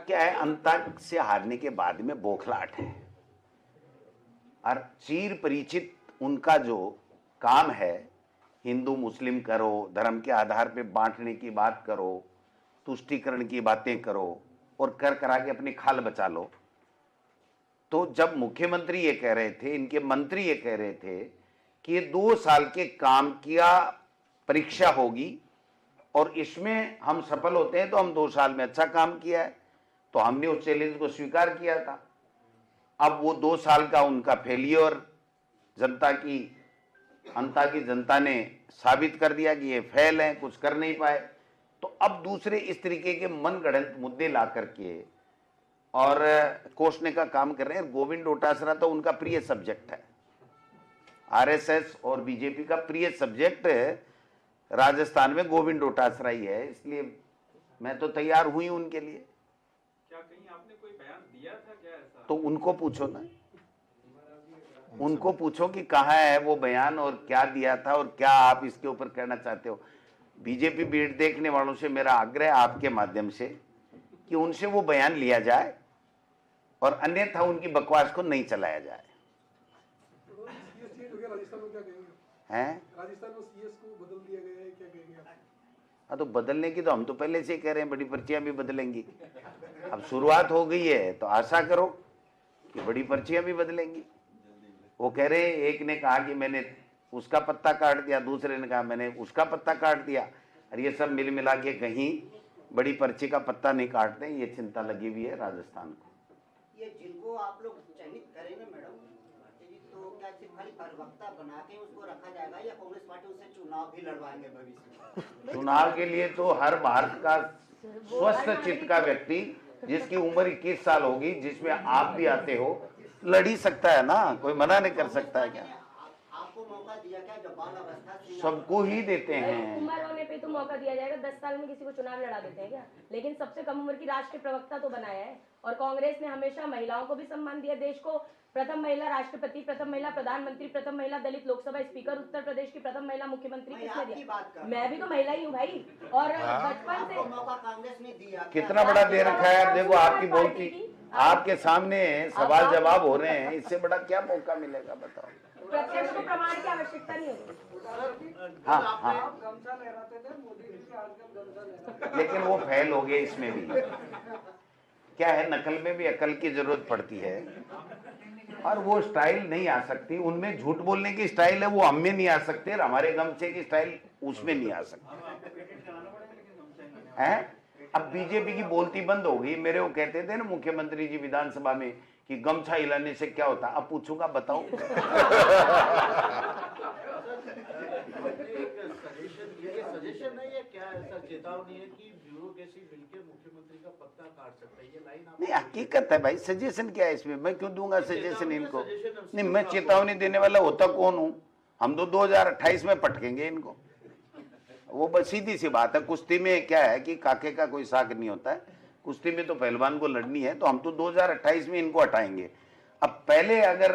क्या है, अंतक से हारने के बाद में बौखलाहट है और चीर परिचित उनका जो काम है, हिंदू मुस्लिम करो, धर्म के आधार पे बांटने की बात करो, तुष्टीकरण की बातें करो और कर करा के अपनी खाल बचा लो। तो जब मुख्यमंत्री ये कह रहे थे, इनके मंत्री ये कह रहे थे कि ये 2 साल के काम किया परीक्षा होगी और इसमें हम सफल होते हैं तो हम 2 साल में अच्छा काम किया है, तो हमने उस चैलेंज को स्वीकार किया था। अब वो 2 साल का उनका फेलियर अंता की जनता ने साबित कर दिया कि ये फेल है, कुछ कर नहीं पाए। तो अब दूसरे इस तरीके के मनगढ़ंत मुद्दे ला करके और कोसने का काम कर रहे हैं। गोविंद डोटासरा तो उनका प्रिय सब्जेक्ट है, आरएसएस और बीजेपी का प्रिय सब्जेक्ट राजस्थान में गोविंद डोटासरा ही है, इसलिए मैं तो तैयार हुई उनके लिए। क्या कहीं आपने कोई बयान दिया था क्या ऐसा? तो उनको पूछो ना, उनको पूछो कि कहाँ है वो बयान और क्या दिया था और क्या आप इसके ऊपर कहना चाहते हो। बीजेपी बीट देखने वालों से मेरा आग्रह आपके माध्यम से कि उनसे वो बयान लिया जाए और अन्यथा उनकी बकवास को नहीं चलाया जाए। हैं? राजस्थान में सीएस को बदल दिया गया है, क्या कहेंगे आप? हाँ, तो बदलने की तो हम तो पहले से ही कह रहे हैं, बड़ी पर्चियां भी बदलेंगी। अब शुरुआत हो गई है तो आशा करो कि बड़ी पर्चियां भी बदलेंगी। वो कह रहे, एक ने कहा कि मैंने उसका पत्ता काट दिया, दूसरे ने कहा मैंने उसका पत्ता काट दिया, और ये सब मिल मिला के कहीं बड़ी पर्ची का पत्ता नहीं काटते, ये चिंता लगी हुई है राजस्थान को। ये जिनको आप लोग चयनित करेंगे मैडम, तो क्या सिर्फ खाली प्रवक्ता बना के उसको रखा जाएगा या कांग्रेस पार्टी उससे चुनाव भी लड़वाएंगे भविष्य में? चुनाव के लिए तो हर भारत का स्वस्थ चित्त का व्यक्ति जिसकी उम्र 21 साल होगी, जिसमें आप भी आते हो, लड़ ही सकता है ना, कोई मना नहीं कर सकता है। क्या आपको मौका दिया क्या? जब बाल अवस्था सबको ही देते हैं, उम्र होने पे तो मौका दिया जाएगा। 10 साल में किसी को चुनाव लड़ा देते हैं क्या? लेकिन सबसे कम उम्र की राष्ट्रीय प्रवक्ता तो बनाया है। और कांग्रेस ने हमेशा महिलाओं को भी सम्मान दिया। देश को प्रथम महिला राष्ट्रपति, प्रथम महिला प्रधानमंत्री, प्रथम महिला दलित लोकसभा स्पीकर, उत्तर प्रदेश की प्रथम महिला मुख्यमंत्री किसने दिया? मैं भी तो महिला ही हूँ भाई। और बचपन से मौका कांग्रेस ने दिया। कितना बड़ा दे रखा है। देखो आपकी बोलती, आपके सामने सवाल जवाब हो रहे हैं, इससे बड़ा क्या मौका मिलेगा बताओ। प्रत्यक्ष को प्रमाण की आवश्यकता नहीं होती। हाँ हाँ, लेकिन वो फेल हो गए। इसमें भी क्या है, नकल में भी अकल की जरूरत पड़ती है और वो स्टाइल नहीं आ सकती। उनमें झूठ बोलने की स्टाइल है, वो हम में नहीं आ सकते, और हमारे गमछे की स्टाइल उसमें नहीं आ सकती है। अब बीजेपी की बोलती बंद हो गई। मेरे वो कहते थे ना मुख्यमंत्री जी विधानसभा में कि गमछा हिलाने से क्या होता, अब पूछूंगा बताओ। सजेशन नहीं है क्या, ऐसा चेतावनी है कि ब्यूरोक्रेसी मिलकर मुख्यमंत्री का पत्ता काट सकता है, ये लाइन आप? नहीं, हकीकत है भाई, सजेशन क्या है इसमें, मैं क्यों दूंगा सजेशन इनको? नहीं, मैं चेतावनी देने वाला होता कौन हूं? हम तो 2028 में पटकेंगे इनको। वो बस सीधी सी बात है। कुश्ती में क्या है कि काके का कोई साग नहीं होता है, कुश्ती में तो पहलवान को लड़नी है, तो हम तो 2028 में इनको हटाएंगे। अब पहले अगर